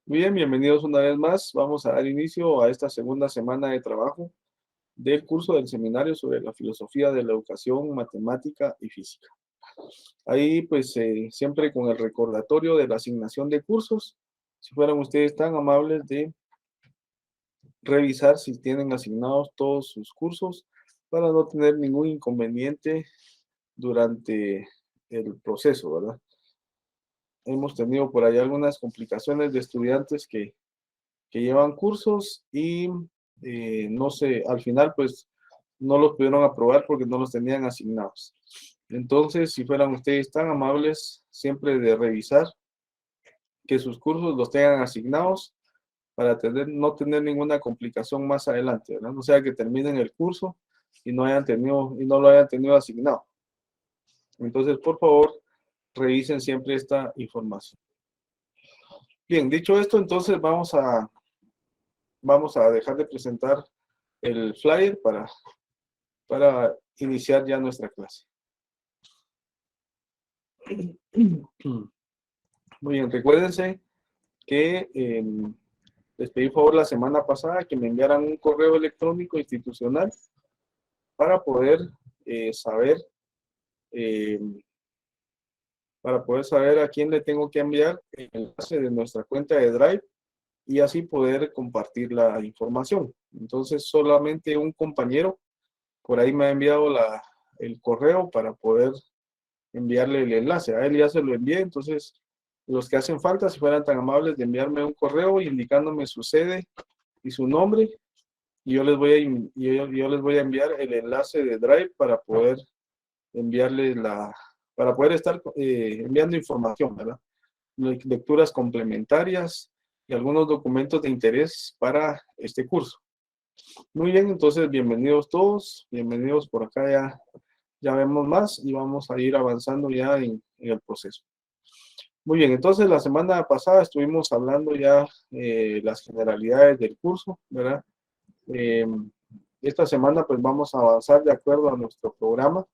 Muy bien, bienvenidos una vez más. Vamos a dar inicio a esta segunda semana de trabajo del curso del seminario sobre la filosofía de la educación, matemática y física. Ahí, pues, siempre con el recordatorio de la asignación de cursos, si fueran ustedes tan amables de revisar si tienen asignados todos sus cursos para no tener ningún inconveniente durante el proceso, ¿verdad? Hemos tenido por ahí algunas complicaciones de estudiantes que llevan cursos y no sé, al final pues no los pudieron aprobar porque no los tenían asignados. Entonces, si fueran ustedes tan amables, siempre de revisar que sus cursos los tengan asignados para no tener ninguna complicación más adelante, ¿verdad? O sea, que terminen el curso y no lo hayan tenido asignado. Entonces, por favor, revisen siempre esta información. Bien, dicho esto, entonces vamos a dejar de presentar el flyer para iniciar ya nuestra clase. Muy bien, recuérdense que les pedí favor la semana pasada que me enviaran un correo electrónico institucional para poder saber eh, a quién le tengo que enviar el enlace de nuestra cuenta de Drive y así poder compartir la información. Entonces, solamente un compañero por ahí me ha enviado el correo para poder enviarle el enlace. A él ya se lo envié, entonces los que hacen falta, si fueran tan amables de enviarme un correo indicándome su sede y su nombre, y yo les voy a enviar el enlace de Drive para poder enviarle para poder estar enviando información, ¿verdad? Lecturas complementarias y algunos documentos de interés para este curso. Muy bien, entonces bienvenidos todos, bienvenidos por acá ya vemos más y vamos a ir avanzando ya en el proceso. Muy bien, entonces la semana pasada estuvimos hablando ya las generalidades del curso, ¿verdad? Eh, esta semana pues vamos a avanzar de acuerdo a nuestro programa.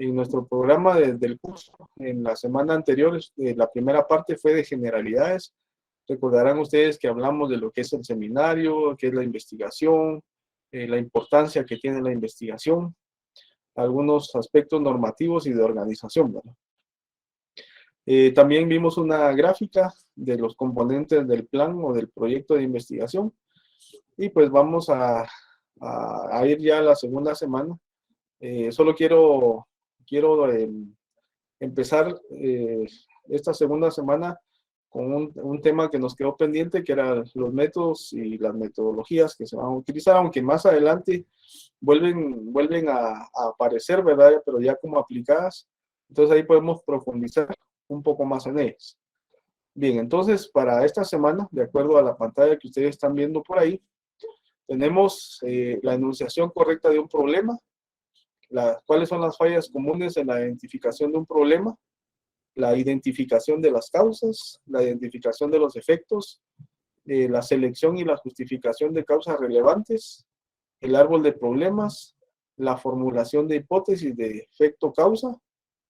En nuestro programa del curso, en la semana anterior, la primera parte fue de generalidades. Recordarán ustedes que hablamos de lo que es el seminario, qué es la investigación, la importancia que tiene la investigación, algunos aspectos normativos y de organización, ¿verdad? También vimos una gráfica de los componentes del plan o del proyecto de investigación y pues vamos a ir ya a la segunda semana. Solo quiero empezar esta segunda semana con un tema que nos quedó pendiente, que eran los métodos y las metodologías que se van a utilizar, aunque más adelante vuelven a aparecer, ¿verdad? Pero ya como aplicadas. Entonces ahí podemos profundizar un poco más en ellas. Bien, entonces para esta semana, de acuerdo a la pantalla que ustedes están viendo por ahí, tenemos la enunciación correcta de un problema, cuáles son las fallas comunes en la identificación de un problema, la identificación de las causas, la identificación de los efectos, la selección y la justificación de causas relevantes, el árbol de problemas, la formulación de hipótesis de efecto-causa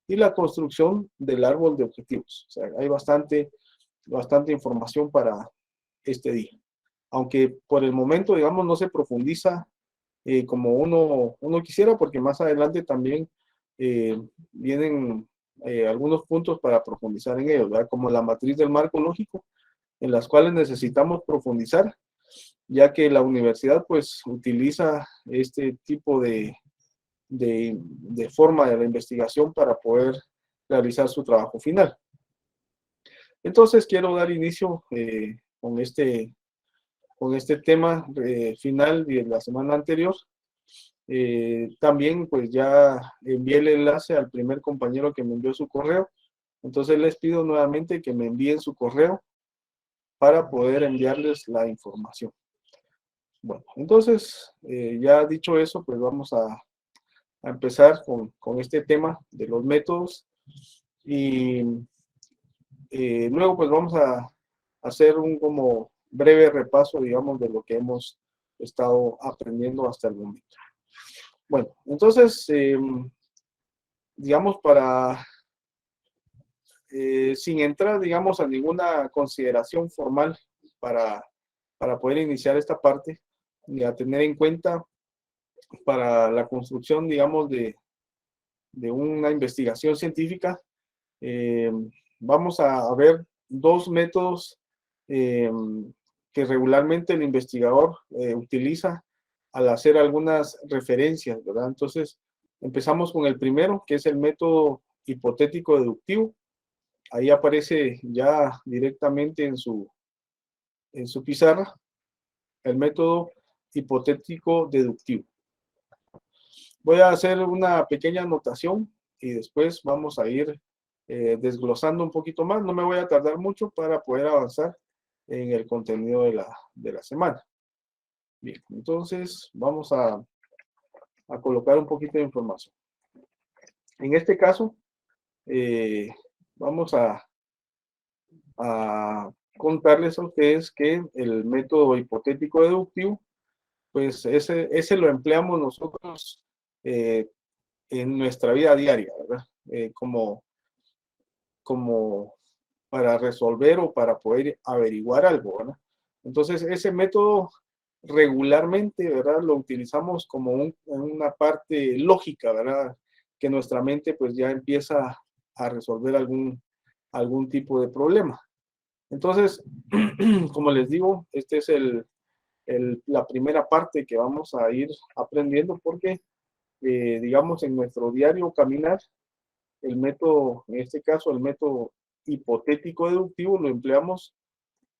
y la construcción del árbol de objetivos. O sea, hay bastante información para este día. Aunque por el momento, digamos, no se profundiza como uno quisiera, porque más adelante también vienen algunos puntos para profundizar en ellos, ¿verdad? Como la matriz del marco lógico, en las cuales necesitamos profundizar, ya que la universidad pues utiliza este tipo de forma de la investigación para poder realizar su trabajo final. Entonces quiero dar inicio con este tema final de la semana anterior. También pues ya envié el enlace al primer compañero que me envió su correo. Entonces les pido nuevamente que me envíen su correo para poder enviarles la información. Bueno, entonces ya dicho eso, pues vamos a empezar con este tema de los métodos y luego pues vamos a hacer un como breve repaso, digamos, de lo que hemos estado aprendiendo hasta el momento. Bueno, entonces, digamos, para sin entrar, digamos, a ninguna consideración formal para, para poder iniciar esta parte y a tener en cuenta para la construcción, digamos, de una investigación científica, eh, vamos a ver dos métodos eh, que regularmente el investigador utiliza al hacer algunas referencias, ¿verdad? Entonces, empezamos con el primero, que es el método hipotético deductivo. Ahí aparece ya directamente en su pizarra el método hipotético deductivo. Voy a hacer una pequeña anotación y después vamos a ir desglosando un poquito más. No me voy a tardar mucho para poder avanzar en el contenido de la semana. Bien, entonces vamos a colocar un poquito de información. En este caso, vamos a contarles a ustedes que el método hipotético deductivo, pues ese lo empleamos nosotros en nuestra vida diaria, ¿verdad? Como para resolver o para poder averiguar algo, ¿verdad? Entonces, ese método regularmente, ¿verdad? Lo utilizamos como una parte lógica, ¿verdad? Que nuestra mente pues ya empieza a resolver algún tipo de problema. Entonces, como les digo, este es la primera parte que vamos a ir aprendiendo porque, digamos, en nuestro diario caminar, el método, en este caso, el método hipotético deductivo lo empleamos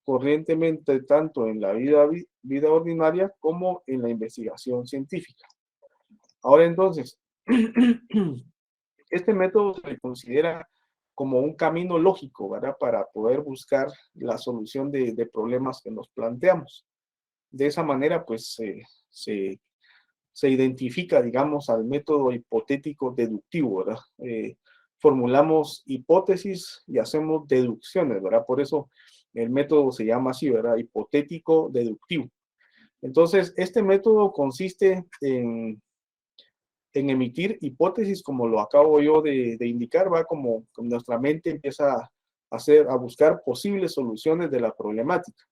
corrientemente tanto en la vida ordinaria como en la investigación científica. Ahora entonces, este método se considera como un camino lógico, ¿verdad? Para poder buscar la solución de problemas que nos planteamos. De esa manera, pues, se identifica, digamos, al método hipotético deductivo, ¿verdad? Formulamos hipótesis y hacemos deducciones, ¿verdad? Por eso el método se llama así, ¿verdad? Hipotético deductivo. Entonces, este método consiste en emitir hipótesis, como lo acabo yo de indicar, va como nuestra mente empieza a buscar posibles soluciones de la problemática.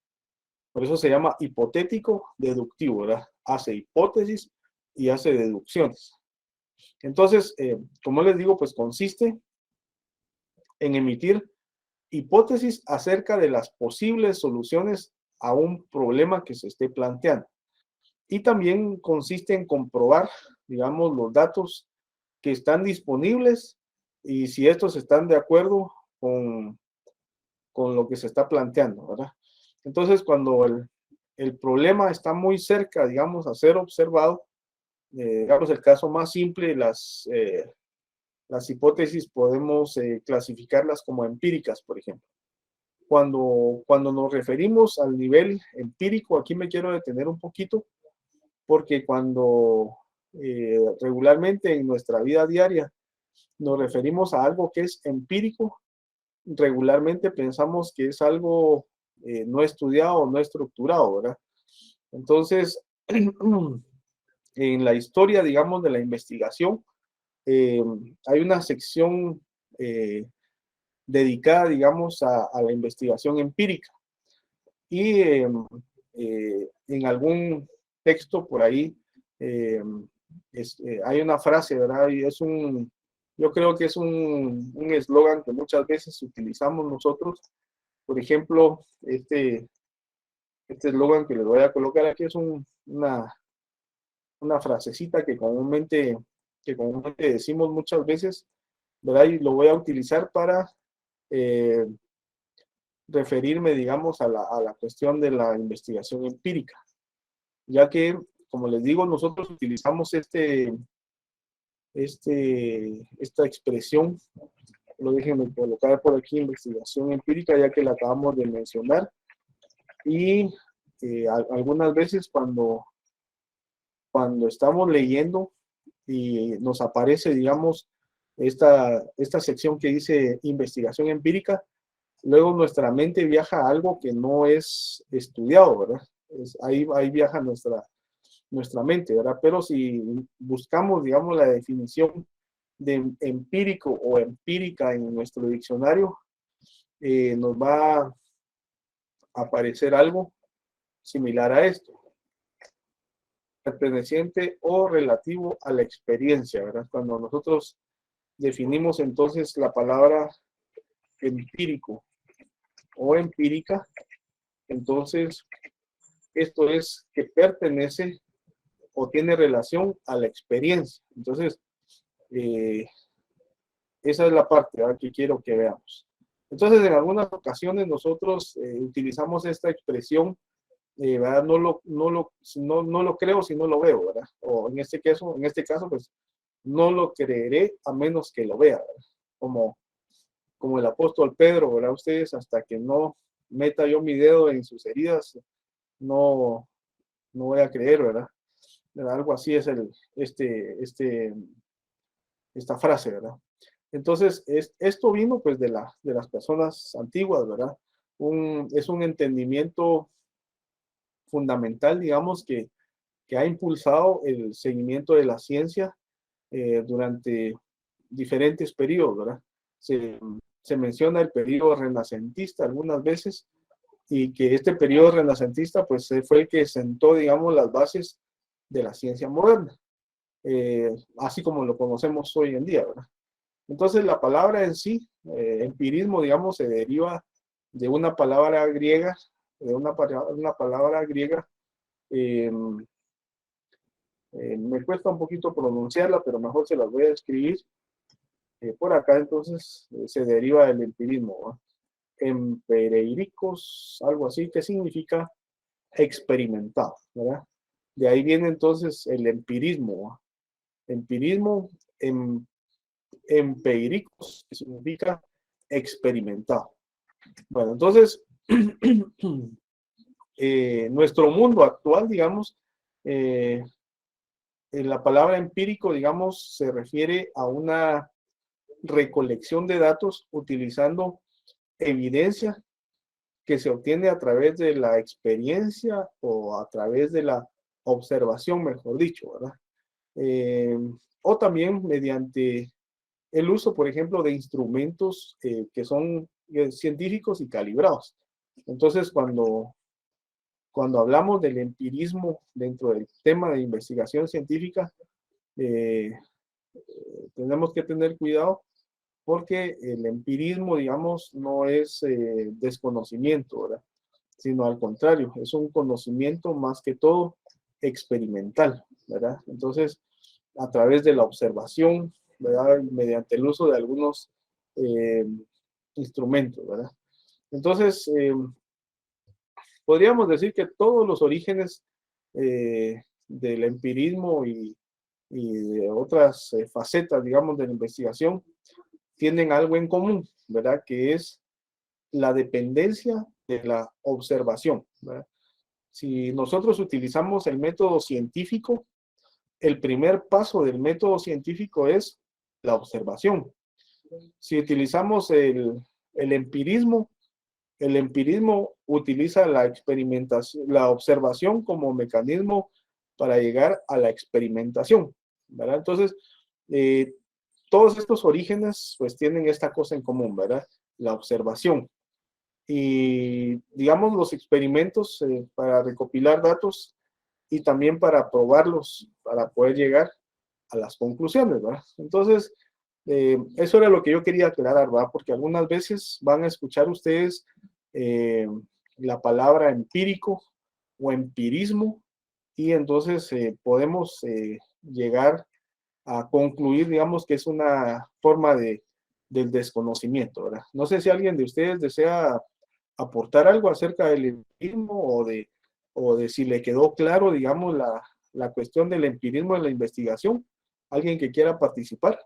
Por eso se llama hipotético deductivo, ¿verdad? Hace hipótesis y hace deducciones. Entonces, como les digo, pues consiste en emitir hipótesis acerca de las posibles soluciones a un problema que se esté planteando. Y también consiste en comprobar, digamos, los datos que están disponibles y si estos están de acuerdo con lo que se está planteando, ¿verdad? Entonces, cuando el problema está muy cerca, digamos, a ser observado, digamos, el caso más simple, las hipótesis podemos clasificarlas como empíricas, por ejemplo. Cuando nos referimos al nivel empírico, aquí me quiero detener un poquito, porque cuando regularmente en nuestra vida diaria nos referimos a algo que es empírico, regularmente pensamos que es algo no estudiado o no estructurado, ¿verdad? Entonces, en la historia, digamos, de la investigación, hay una sección dedicada, digamos, a la investigación empírica. Y en algún texto por ahí hay una frase, ¿verdad? Y yo creo que es un eslogan que muchas veces utilizamos nosotros. Por ejemplo, este eslogan que les voy a colocar aquí es una frasecita que comúnmente decimos muchas veces, ¿verdad? Y lo voy a utilizar para referirme, digamos, a la cuestión de la investigación empírica, ya que, como les digo, nosotros utilizamos esta expresión, lo déjenme colocar por aquí, investigación empírica, ya que la acabamos de mencionar, y algunas veces cuando estamos leyendo y nos aparece, digamos, esta sección que dice investigación empírica, luego nuestra mente viaja a algo que no es estudiado, ¿verdad? Ahí viaja nuestra mente, ¿verdad? Pero si buscamos, digamos, la definición de empírico o empírica en nuestro diccionario, nos va a aparecer algo similar a esto, perteneciente o relativo a la experiencia, ¿verdad? Cuando nosotros definimos entonces la palabra empírico o empírica, entonces esto es que pertenece o tiene relación a la experiencia. Entonces, esa es la parte, ¿verdad?, que quiero que veamos. Entonces, en algunas ocasiones nosotros utilizamos esta expresión, ¿verdad? No lo creo si no lo veo, ¿verdad? O en este caso, pues, no lo creeré a menos que lo vea, ¿verdad? Como el apóstol Pedro, ¿verdad? Ustedes, hasta que no meta yo mi dedo en sus heridas, no, no voy a creer, ¿verdad? Algo así es esta frase, ¿verdad? Entonces, esto vino pues de las personas antiguas, ¿verdad? Es un entendimiento fundamental, digamos, que ha impulsado el seguimiento de la ciencia durante diferentes periodos, ¿verdad? Se menciona el periodo renacentista algunas veces, y que este periodo renacentista pues fue el que sentó, digamos, las bases de la ciencia moderna, así como lo conocemos hoy en día, ¿verdad? Entonces la palabra en sí, empirismo, digamos, se deriva de una palabra griega, una palabra griega, eh, me cuesta un poquito pronunciarla, pero mejor se las voy a escribir por acá. Entonces se deriva del empirismo, ¿no? Empereiricos, algo así, que significa experimentado, ¿verdad? De ahí viene entonces el empirismo, ¿no? Empirismo, em, empeiricos, que significa experimentado. Bueno, entonces, nuestro mundo actual, digamos, la palabra empírico, digamos, se refiere a una recolección de datos utilizando evidencia que se obtiene a través de la experiencia o a través de la observación, mejor dicho, ¿verdad? O también mediante el uso, por ejemplo, de instrumentos que son científicos y calibrados. Entonces, cuando hablamos del empirismo dentro del tema de investigación científica, eh, tenemos que tener cuidado porque el empirismo, digamos, no es desconocimiento, ¿verdad? Sino al contrario, es un conocimiento más que todo experimental, ¿verdad? Entonces, a través de la observación, ¿verdad? Mediante el uso de algunos eh, instrumentos, ¿verdad? Entonces, podríamos decir que todos los orígenes del empirismo y de otras facetas, digamos, de la investigación, tienen algo en común, ¿verdad? Que es la dependencia de la observación, ¿verdad? Si nosotros utilizamos el método científico, el primer paso del método científico es la observación. Si utilizamos el empirismo, el empirismo utiliza la experimentación, la observación como mecanismo para llegar a la experimentación, ¿verdad? Entonces, eh, todos estos orígenes pues tienen esta cosa en común, ¿verdad? La observación. Y digamos los experimentos para recopilar datos y también para probarlos, para poder llegar a las conclusiones, ¿verdad? Entonces, eso era lo que yo quería aclarar, ¿verdad? Porque algunas veces van a escuchar ustedes eh, la palabra empírico o empirismo y entonces podemos llegar a concluir, digamos, que es una forma del desconocimiento, ¿verdad? No sé si alguien de ustedes desea aportar algo acerca del empirismo o de si le quedó claro, digamos, la cuestión del empirismo en la investigación. ¿Alguien que quiera participar?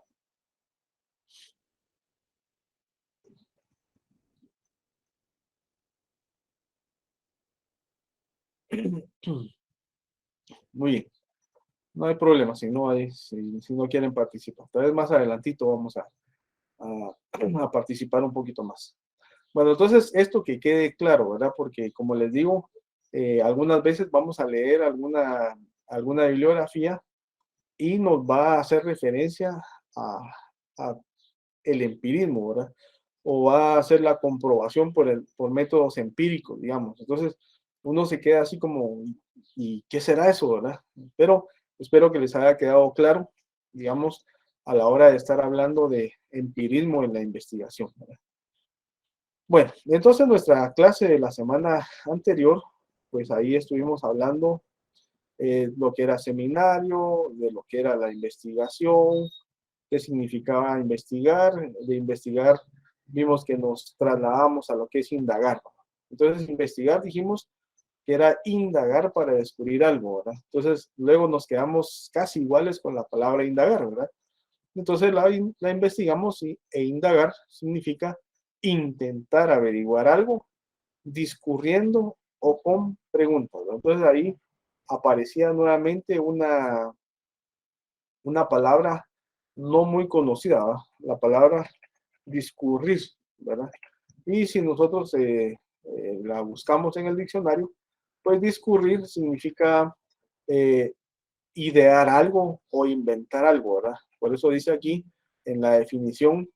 Muy bien, no hay problema si no quieren participar. Tal vez más adelantito vamos a participar un poquito más. Bueno, entonces esto que quede claro, ¿verdad? Porque como les digo, algunas veces vamos a leer alguna bibliografía y nos va a hacer referencia a, a el empirismo, ¿verdad? o va a hacer la comprobación por métodos empíricos, digamos. Entonces, uno se queda así como, ¿y qué será eso, verdad? Pero espero que les haya quedado claro, digamos, a la hora de estar hablando de empirismo en la investigación, ¿verdad? Bueno, entonces nuestra clase de la semana anterior, pues ahí estuvimos hablando lo que era seminario, de lo que era la investigación, qué significaba investigar. De investigar vimos que nos trasladamos a lo que es indagar. Entonces, investigar dijimos que era indagar para descubrir algo, ¿verdad? Entonces, luego nos quedamos casi iguales con la palabra indagar, ¿verdad? Entonces la investigamos e indagar significa intentar averiguar algo discurriendo o con preguntas, ¿no? Entonces ahí aparecía nuevamente una palabra no muy conocida, ¿verdad? La palabra discurrir, ¿verdad? Y si nosotros la buscamos en el diccionario, pues discurrir significa eh, idear algo o inventar algo, ¿verdad? Por eso dice aquí en la definición,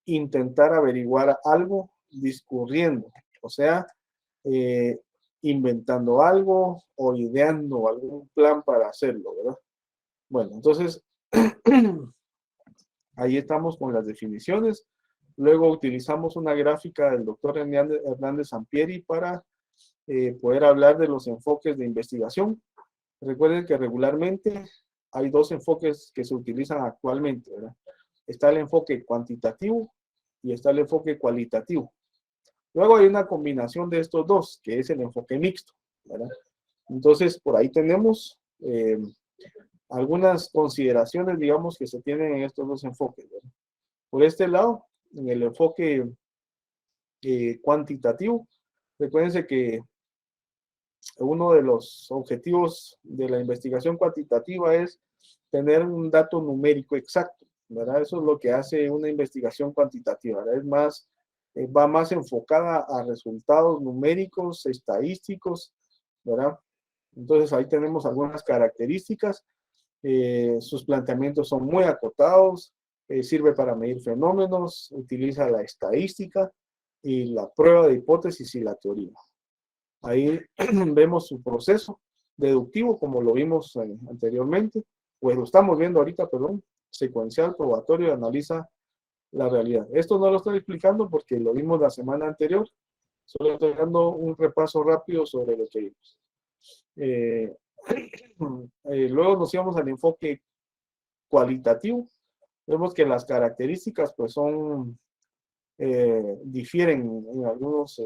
intentar averiguar algo discurriendo, o sea, eh, inventando algo o ideando algún plan para hacerlo, ¿verdad? Bueno, entonces, ahí estamos con las definiciones. Luego utilizamos una gráfica del doctor Hernández Sampieri para poder hablar de los enfoques de investigación. Recuerden que regularmente hay dos enfoques que se utilizan actualmente, ¿verdad? Está el enfoque cuantitativo y está el enfoque cualitativo. Luego hay una combinación de estos dos, que es el enfoque mixto, ¿verdad? Entonces, por ahí tenemos algunas consideraciones, digamos, que se tienen en estos dos enfoques, ¿verdad? Por este lado, en el enfoque cuantitativo, recuérdense que uno de los objetivos de la investigación cuantitativa es tener un dato numérico exacto, ¿verdad? Eso es lo que hace una investigación cuantitativa, ¿verdad? Es más, va más enfocada a resultados numéricos, estadísticos, ¿verdad? Entonces ahí tenemos algunas características. Sus planteamientos son muy acotados, sirve para medir fenómenos, utiliza la estadística y la prueba de hipótesis y la teoría. Ahí vemos su proceso deductivo, como lo vimos anteriormente, pues lo estamos viendo ahorita, perdón, secuencial, probatorio, analiza la realidad. Esto no lo estoy explicando porque lo vimos la semana anterior, solo estoy dando un repaso rápido sobre lo que vimos. Luego nos íbamos al enfoque cualitativo. Vemos que las características pues son, difieren en algunos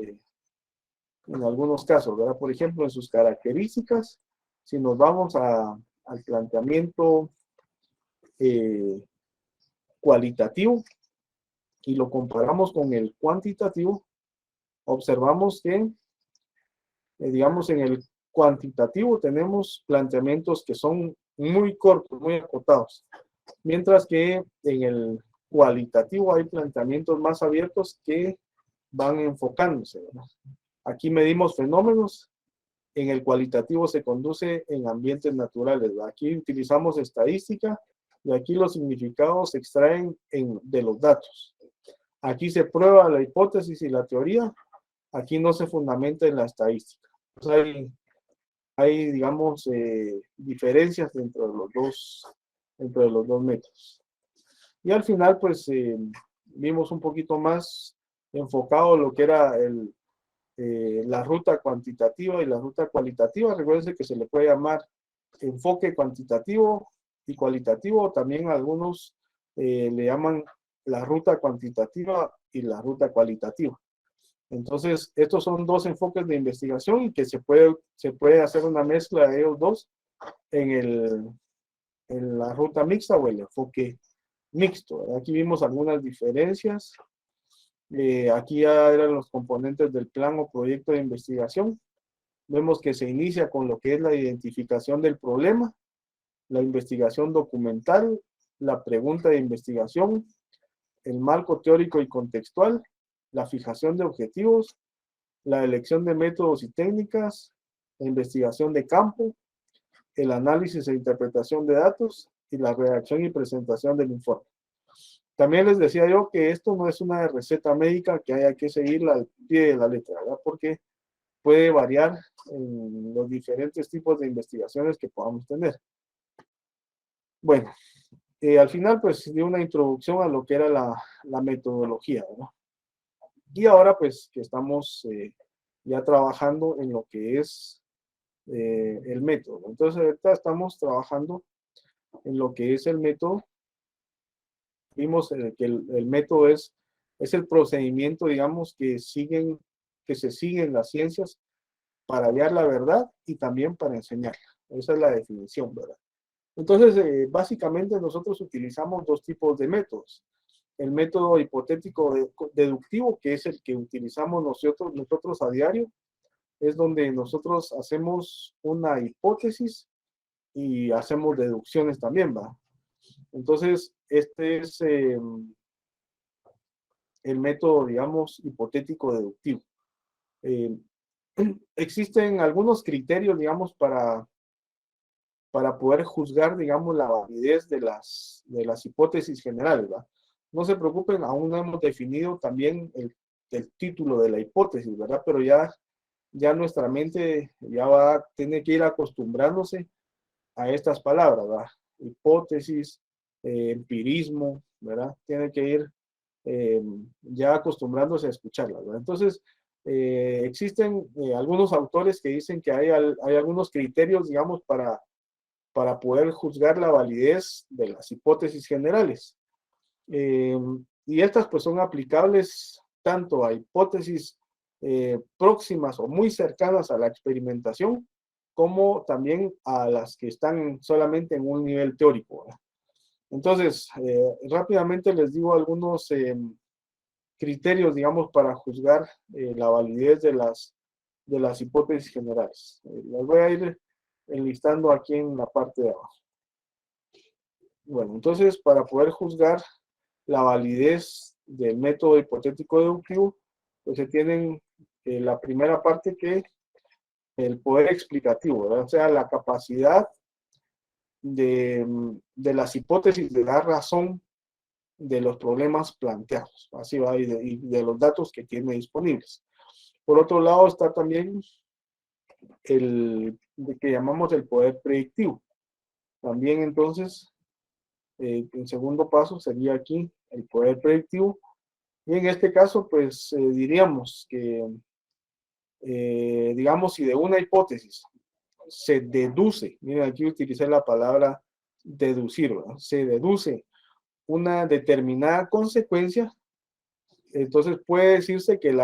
casos, ¿verdad? Por ejemplo, en sus características, si nos vamos al planteamiento eh, cualitativo y lo comparamos con el cuantitativo, observamos que, digamos, en el cuantitativo tenemos planteamientos que son muy cortos, muy acotados, mientras que en el cualitativo hay planteamientos más abiertos que van enfocándose, ¿verdad? Aquí medimos fenómenos, en el cualitativo se conduce en ambientes naturales, ¿verdad? Aquí utilizamos estadística y aquí los significados se extraen de los datos. Aquí se prueba la hipótesis y la teoría, aquí no se fundamenta en la estadística. Entonces hay digamos, diferencias entre los dos métodos. Y al final, pues, vimos un poquito más enfocado lo que era la ruta cuantitativa y la ruta cualitativa. Recuerden que se le puede llamar enfoque cuantitativo y cualitativo. También algunos le llaman la ruta cuantitativa y la ruta cualitativa. Entonces, estos son dos enfoques de investigación y que se puede hacer una mezcla de ellos dos en la ruta mixta o el enfoque mixto, ¿verdad? Aquí vimos algunas diferencias. Aquí ya eran los componentes del plan o proyecto de investigación. Vemos que se inicia con lo que es la identificación del problema, la investigación documental, la pregunta de investigación, el marco teórico y contextual, la fijación de objetivos, la elección de métodos y técnicas, la investigación de campo, el análisis e interpretación de datos y la redacción y presentación del informe. También les decía yo que esto no es una receta médica que haya que seguirla al pie de la letra, ¿verdad? Porque puede variar en los diferentes tipos de investigaciones que podamos tener. Bueno, al final pues di una introducción a lo que era la metodología, ¿verdad? Y ahora pues que estamos ya trabajando en lo que es el método. Entonces ahorita estamos trabajando en lo que es el método. Vimos que el método es el procedimiento, digamos, que se siguen las ciencias para hallar la verdad y también para enseñarla. Esa es la definición, ¿verdad? Entonces, básicamente nosotros utilizamos dos tipos de métodos. El método hipotético deductivo, que es el que utilizamos nosotros a diario, es donde nosotros hacemos una hipótesis y hacemos deducciones también, ¿va? Entonces, este es el método, digamos, hipotético deductivo. Existen algunos criterios, digamos, para poder juzgar, digamos, la validez de las hipótesis generales, ¿verdad? No se preocupen, aún no hemos definido también el título de la hipótesis, ¿verdad? Pero ya nuestra mente tiene que ir acostumbrándose a estas palabras, ¿verdad? Hipótesis, empirismo, ¿verdad? Tiene que ir ya acostumbrándose a escucharlas, ¿verdad? Entonces, existen algunos autores que dicen que hay algunos criterios, digamos, para poder juzgar la validez de las hipótesis generales. Y estas pues son aplicables tanto a hipótesis próximas o muy cercanas a la experimentación, como también a las que están solamente en un nivel teórico, ¿verdad? Entonces, rápidamente les digo algunos criterios, digamos, para juzgar la validez de las hipótesis generales. Las voy a ir enlistando aquí en la parte de abajo. Bueno, entonces, para poder juzgar la validez del método hipotético deductivo, pues se tienen la primera parte, que el poder explicativo, ¿verdad? O sea, la capacidad de las hipótesis de dar razón de los problemas planteados, así va, y de los datos que tiene disponibles. Por otro lado está también el que llamamos el poder predictivo. También entonces, el segundo paso sería aquí el poder predictivo. Y en este caso, pues diríamos que, digamos, si de una hipótesis se deduce, miren, aquí utilicé la palabra deducir, ¿verdad? Se deduce una determinada consecuencia, entonces puede decirse que